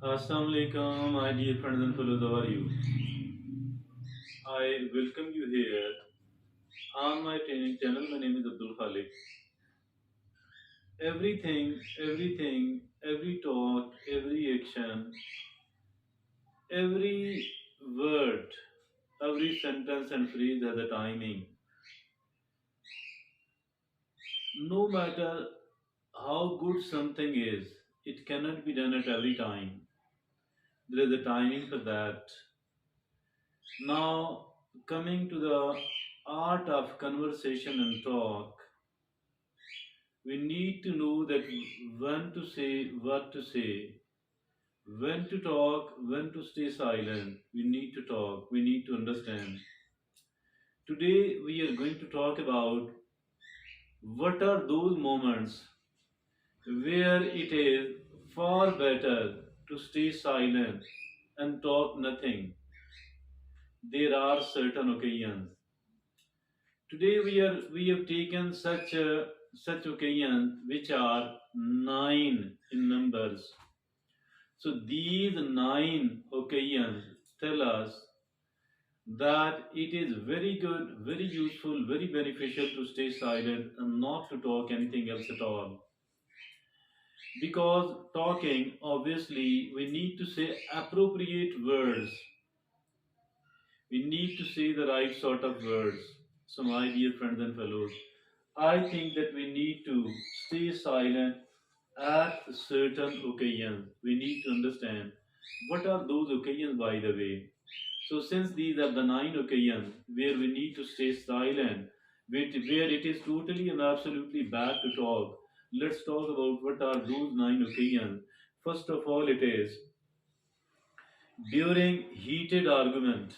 Assalamu alaikum, my dear friends and fellows. How are you? I welcome you here on my training channel. My name is Abdul Khalik. Every talk, every action, every word, every sentence and phrase has a timing. No matter how good something is, it cannot be done at every time. There is a timing for that. Now, coming to the art of conversation and talk, we need to know that when to say, what to say, when to talk, when to stay silent. We need to talk, we need to understand. Today, we are going to talk about what are those moments where it is far better to stay silent and talk nothing. There are certain occasions. Today we have taken such occasions which are nine in numbers. So these nine occasions tell us that it is very good, very useful, very beneficial to stay silent and not to talk anything else at all. Because talking, obviously, we need to say appropriate words. We need to say the right sort of words. So, my dear friends and fellows, I think that we need to stay silent at certain occasions. We need to understand what are those occasions, by the way. So, since these are the nine occasions where we need to stay silent, where it is totally and absolutely bad to talk, let's talk about what are those nine occasions. First of all, it is during heated argument.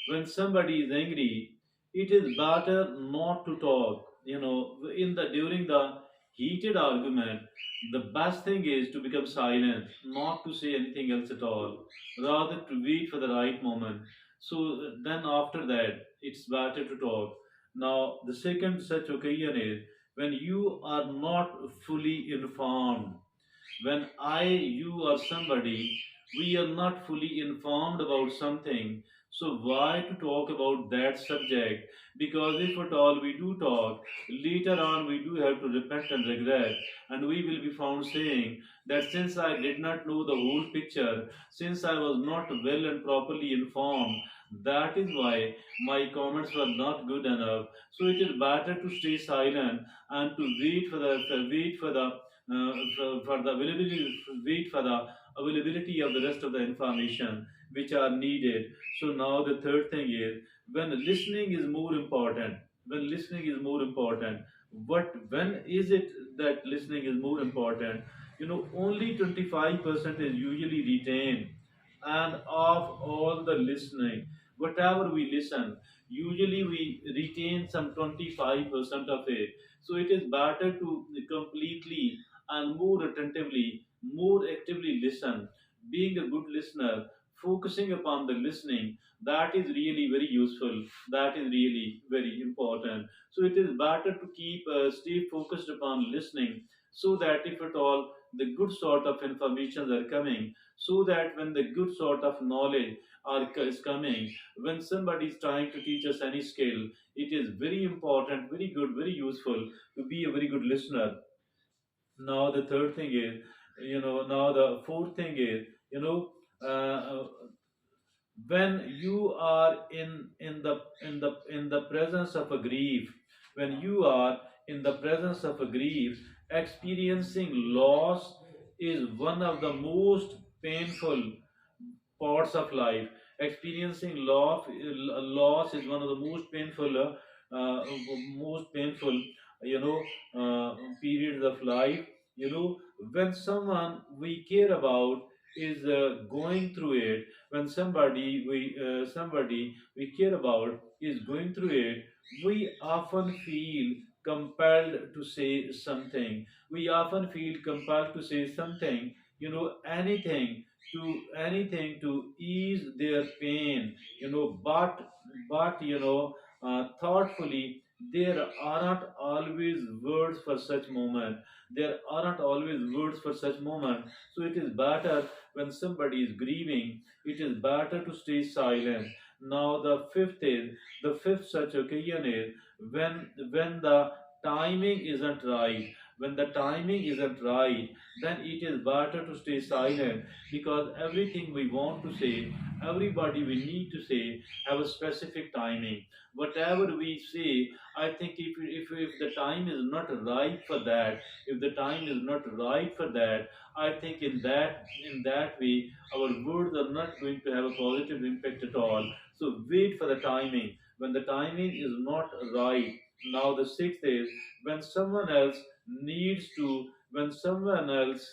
When somebody is angry, it is better not to talk. In the during the heated argument, the best thing is to become silent, not to say anything else at all, rather to wait for the right moment. So then after that, it's better to talk. Now the second such occasion is when you are not fully informed. When you or somebody, we are not fully informed about something, so why to talk about that subject? Because if at all we do talk, later on we do have to repent and regret, and we will be found saying that since I did not know the whole picture, since I was not well and properly informed, that is why my comments were not good enough. So it is better to stay silent and to wait for the availability, wait for the availability of the rest of the information which are needed. So now the third thing is when listening is more important. When listening is more important, when is it that listening is more important? Only 25% is usually retained, and of all the listening, whatever we listen, usually we retain some 25% of it. So it is better to completely and more attentively, more actively listen. Being a good listener, focusing upon the listening, that is really very useful. That is really very important. So it is better to stay focused upon listening, so that if at all the good sort of informations are coming, so that when the good sort of knowledge is coming, when somebody is trying to teach us any skill, it is very important, very good, very useful to be a very good listener. Now the third thing is, now the fourth thing is, when you are in the presence of a grief, when you are in the presence of a grief, experiencing loss is one of the most painful parts of life. Experiencing loss is one of the uh, most painful, you know, periods of life. When someone we care about is going through it, when somebody we care about is going through it, we often feel compelled to say something. We often feel compelled to say something. Anything to ease their pain. But thoughtfully, there aren't always words for such moment. There aren't always words for such moment. So it is better when somebody is grieving, it is better to stay silent. Now the fifth such occasion is when the timing isn't right. When the timing isn't right, then it is better to stay silent, because everything we want to say, everybody we need to say, have a specific timing. Whatever we say, I think if the time is not right for that, if the time is not right for that, I think in that way our words are not going to have a positive impact at all. So wait for the timing. When the timing is not right, now the sixth is when someone else when someone else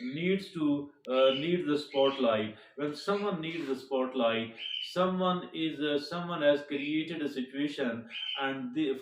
needs the spotlight. When someone needs the spotlight, someone has created a situation, and to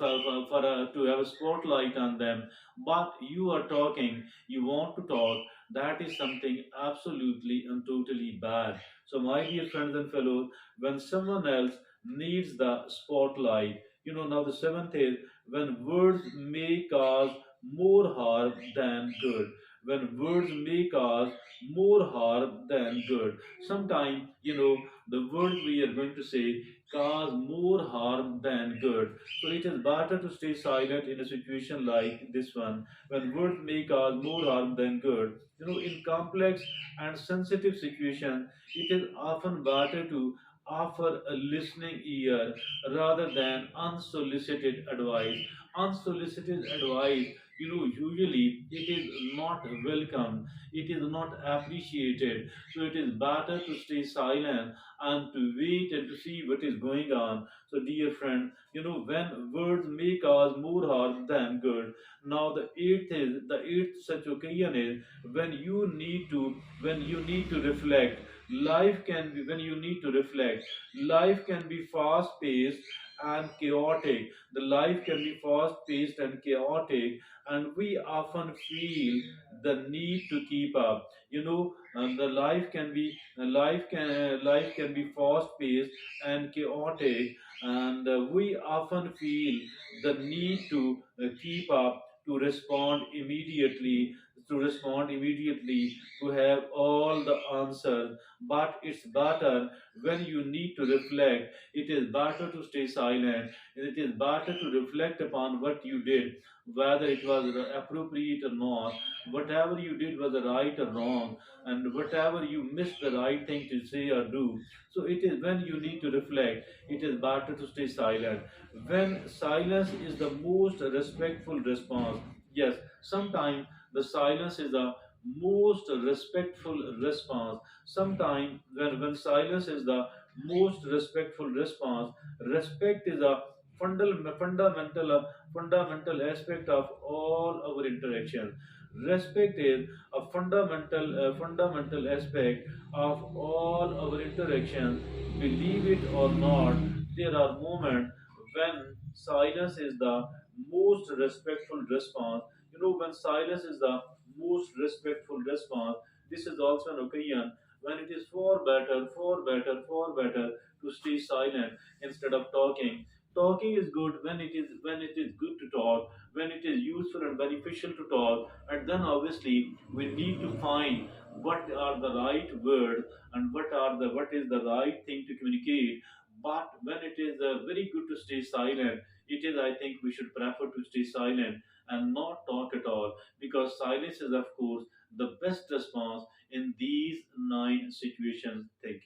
have a spotlight on them, but you are talking, you want to talk, that is something absolutely and totally bad. So my dear friends and fellows, when someone else needs the spotlight, now the seventh is when words may cause more harm than good. When words may cause more harm than good. Sometimes, the words we are going to say cause more harm than good. So it is better to stay silent in a situation like this one, when words may cause more harm than good. In complex and sensitive situations, it is often better to offer a listening ear rather than unsolicited advice. Unsolicited advice, usually it is not welcome, it is not appreciated. So it is better to stay silent and to wait and to see what is going on. So dear friend, when words may cause more harm than good. Now the eighth such occasion is when you need to reflect. Life can be when you need to reflect. Life can be fast paced and chaotic. The life can be fast paced and chaotic, and we often feel the need to keep up. And the life can be fast paced and chaotic, and we often feel the need to keep up, to respond immediately, to have all the answers. But it's better when you need to reflect. It is better to stay silent. It is better to reflect upon what you did, whether it was appropriate or not, whatever you did was right or wrong, and whatever you missed the right thing to say or do. So it is when you need to reflect, it is better to stay silent. When silence is the most respectful response, yes, sometimes the silence is the most respectful response. Sometimes when silence is the most respectful response, respect is a fundamental aspect of all our interaction. Respect is a fundamental aspect of all our interaction. Believe it or not, there are moments when silence is the most respectful response. When silence is the most respectful response, this is also an occasion when it is far better to stay silent instead of talking. Talking is good when it is good to talk, when it is useful and beneficial to talk, and then obviously we need to find what are the right words and what is the right thing to communicate. But when it is very good to stay silent, it is, I think, we should prefer to stay silent and not talk at all, because silence is, of course, the best response in these nine situations. Thank you.